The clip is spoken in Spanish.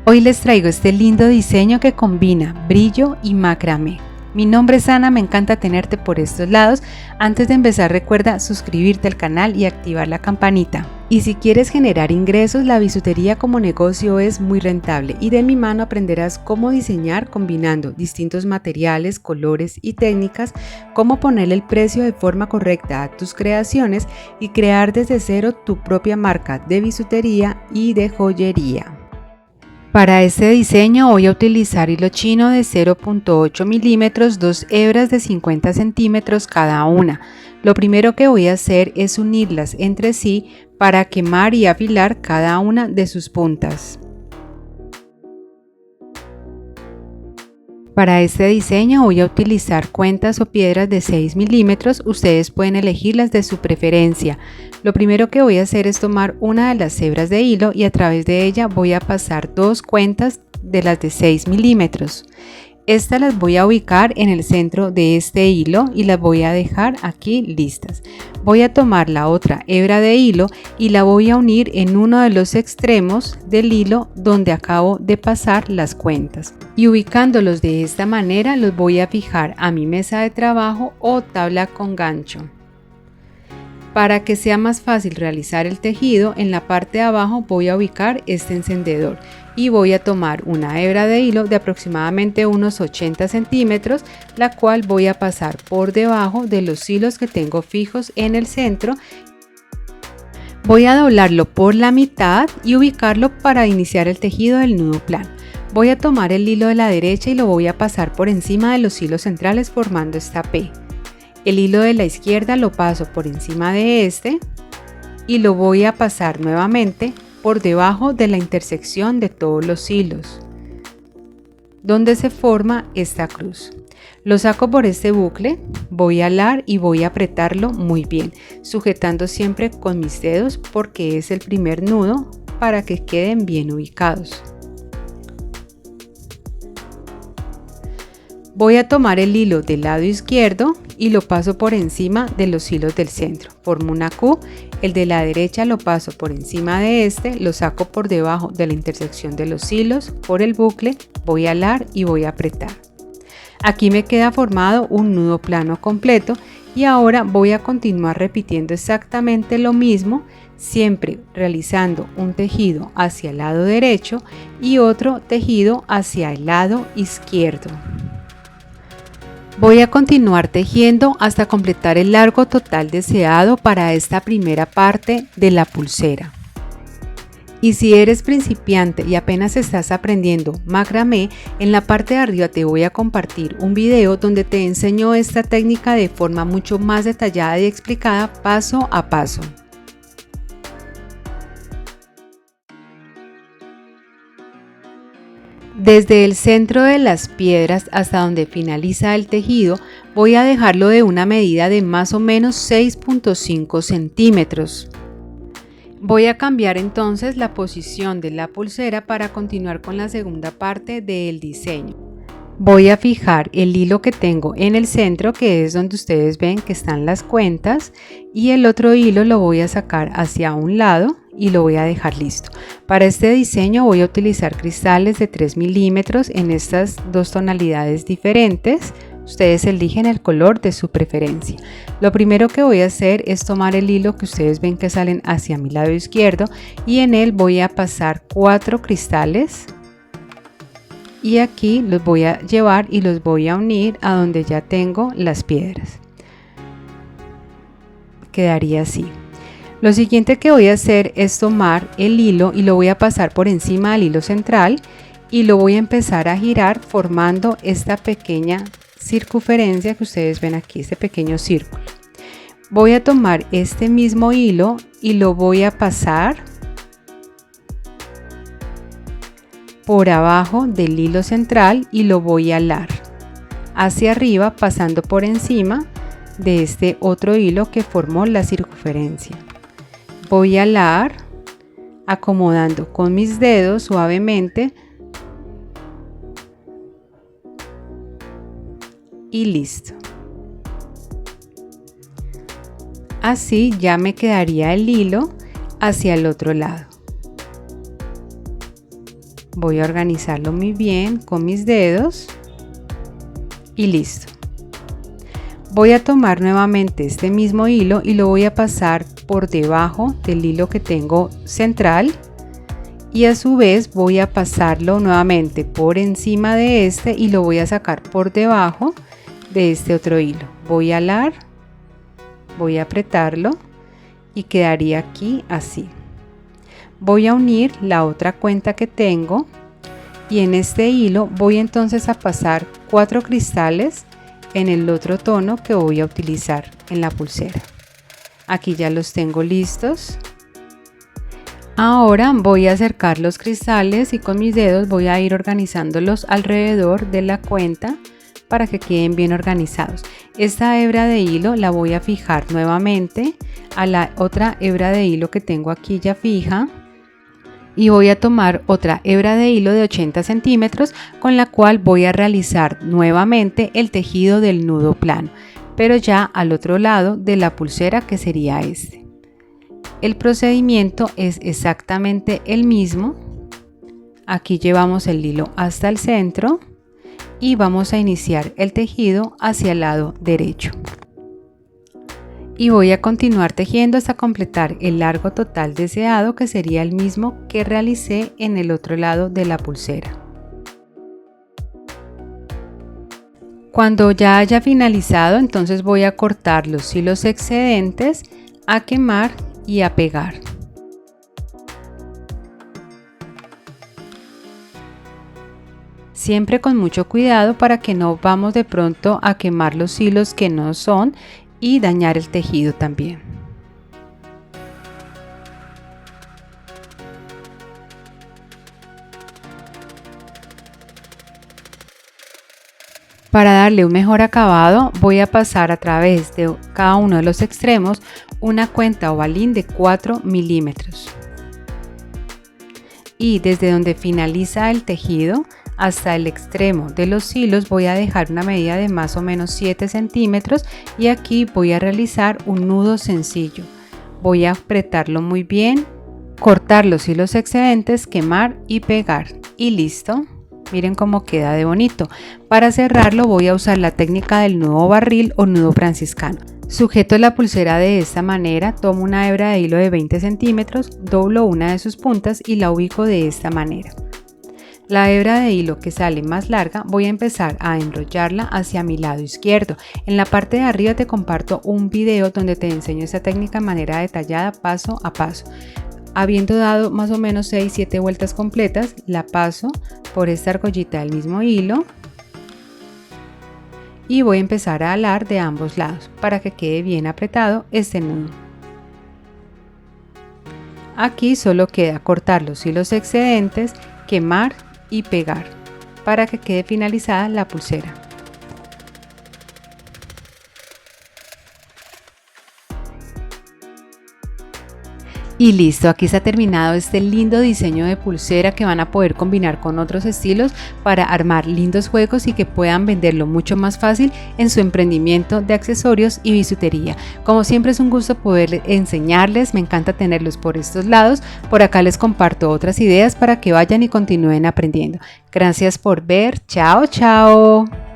Hoy les traigo este lindo diseño que combina brillo y macramé. Mi nombre es Ana, me encanta tenerte por estos lados. Antes de empezar recuerda suscribirte al canal y activar la campanita. Y si quieres generar ingresos, la bisutería como negocio es muy rentable y de mi mano aprenderás cómo diseñar combinando distintos materiales, colores y técnicas, cómo poner el precio de forma correcta a tus creaciones y crear desde cero tu propia marca de bisutería y de joyería. Para este diseño voy a utilizar hilo chino de 0.8 milímetros, 2 hebras de 50 centímetros cada una. Lo primero que voy a hacer es unirlas entre sí para quemar y afilar cada una de sus puntas. Para este diseño voy a utilizar cuentas o piedras de 6 milímetros, ustedes pueden elegir las de su preferencia. Lo primero que voy a hacer es tomar una de las hebras de hilo y a través de ella voy a pasar dos cuentas de las de 6 milímetros. Estas las voy a ubicar en el centro de este hilo y las voy a dejar aquí listas. Voy a tomar la otra hebra de hilo y la voy a unir en uno de los extremos del hilo donde acabo de pasar las cuentas. Y ubicándolos de esta manera los voy a fijar a mi mesa de trabajo o tabla con gancho. Para que sea más fácil realizar el tejido, en la parte de abajo voy a ubicar este encendedor y voy a tomar una hebra de hilo de aproximadamente unos 80 centímetros, la cual voy a pasar por debajo de los hilos que tengo fijos en el centro. Voy a doblarlo por la mitad y ubicarlo para iniciar el tejido del nudo plano. Voy a tomar el hilo de la derecha y lo voy a pasar por encima de los hilos centrales formando esta P. El hilo de la izquierda lo paso por encima de este y lo voy a pasar nuevamente por debajo de la intersección de todos los hilos, donde se forma esta cruz. Lo saco por este bucle, voy a alar y voy a apretarlo muy bien, sujetando siempre con mis dedos porque es el primer nudo para que queden bien ubicados. Voy a tomar el hilo del lado izquierdo y lo paso por encima de los hilos del centro. Formo una Q, el de la derecha lo paso por encima de este, lo saco por debajo de la intersección de los hilos, por el bucle, voy a alar y voy a apretar. Aquí me queda formado un nudo plano completo y ahora voy a continuar repitiendo exactamente lo mismo, siempre realizando un tejido hacia el lado derecho y otro tejido hacia el lado izquierdo. Voy a continuar tejiendo hasta completar el largo total deseado para esta primera parte de la pulsera. Y si eres principiante y apenas estás aprendiendo macramé, en la parte de arriba te voy a compartir un video donde te enseño esta técnica de forma mucho más detallada y explicada paso a paso. Desde el centro de las piedras hasta donde finaliza el tejido voy a dejarlo de una medida de más o menos 6.5 centímetros. Voy a cambiar entonces la posición de la pulsera para continuar con la segunda parte del diseño. Voy a fijar el hilo que tengo en el centro, que es donde ustedes ven que están las cuentas, y el otro hilo lo voy a sacar hacia un lado y lo voy a dejar listo. Para este diseño voy a utilizar cristales de 3 milímetros en estas dos tonalidades diferentes. Ustedes eligen el color de su preferencia. Lo primero que voy a hacer es tomar el hilo que ustedes ven que salen hacia mi lado izquierdo y en él voy a pasar 4 cristales. Y aquí los voy a llevar y los voy a unir a donde ya tengo las piedras. Quedaría así. Lo siguiente que voy a hacer es tomar el hilo y lo voy a pasar por encima del hilo central y lo voy a empezar a girar formando esta pequeña circunferencia que ustedes ven aquí, este pequeño círculo. Voy a tomar este mismo hilo y lo voy a pasar por abajo del hilo central y lo voy a alar hacia arriba pasando por encima de este otro hilo que formó la circunferencia. Voy a alar acomodando con mis dedos suavemente y listo. Así ya me quedaría el hilo hacia el otro lado. Voy a organizarlo muy bien con mis dedos y listo. Voy a tomar nuevamente este mismo hilo y lo voy a pasar por debajo del hilo que tengo central y a su vez voy a pasarlo nuevamente por encima de este y lo voy a sacar por debajo de este otro hilo. Voy a alar, voy a apretarlo y quedaría aquí así. Voy a unir la otra cuenta que tengo y en este hilo voy entonces a pasar 4 cristales en el otro tono que voy a utilizar en la pulsera. Aquí ya los tengo listos. Ahora voy a acercar los cristales y con mis dedos voy a ir organizándolos alrededor de la cuenta para que queden bien organizados. Esta hebra de hilo la voy a fijar nuevamente a la otra hebra de hilo que tengo aquí ya fija. Y voy a tomar otra hebra de hilo de 80 centímetros con la cual voy a realizar nuevamente el tejido del nudo plano, pero ya al otro lado de la pulsera, que sería este. El procedimiento es exactamente el mismo. Aquí llevamos el hilo hasta el centro y vamos a iniciar el tejido hacia el lado derecho. Y voy a continuar tejiendo hasta completar el largo total deseado, que sería el mismo que realicé en el otro lado de la pulsera. Cuando ya haya finalizado, entonces voy a cortar los hilos excedentes, a quemar y a pegar. Siempre con mucho cuidado para que no vamos de pronto a quemar los hilos que no son y dañar el tejido también. Para darle un mejor acabado voy a pasar a través de cada uno de los extremos una cuenta o balín de 4 milímetros. Y desde donde finaliza el tejido hasta el extremo de los hilos voy a dejar una medida de más o menos 7 centímetros y aquí voy a realizar un nudo sencillo. Voy a apretarlo muy bien, cortar los hilos excedentes, quemar y pegar y listo. Miren cómo queda de bonito. Para cerrarlo voy a usar la técnica del nudo barril o nudo franciscano. Sujeto la pulsera de esta manera, tomo una hebra de hilo de 20 centímetros, doblo una de sus puntas y la ubico de esta manera. La hebra de hilo que sale más larga voy a empezar a enrollarla hacia mi lado izquierdo. En la parte de arriba te comparto un video donde te enseño esta técnica de manera detallada paso a paso. Habiendo dado más o menos 6-7 vueltas completas, la paso por esta argollita del mismo hilo y voy a empezar a alar de ambos lados para que quede bien apretado este nudo. Aquí solo queda cortar los hilos excedentes, quemar y pegar para que quede finalizada la pulsera. Y listo, aquí está terminado este lindo diseño de pulsera que van a poder combinar con otros estilos para armar lindos juegos y que puedan venderlo mucho más fácil en su emprendimiento de accesorios y bisutería. Como siempre es un gusto poder enseñarles, me encanta tenerlos por estos lados. Por acá les comparto otras ideas para que vayan y continúen aprendiendo. Gracias por ver, chao chao.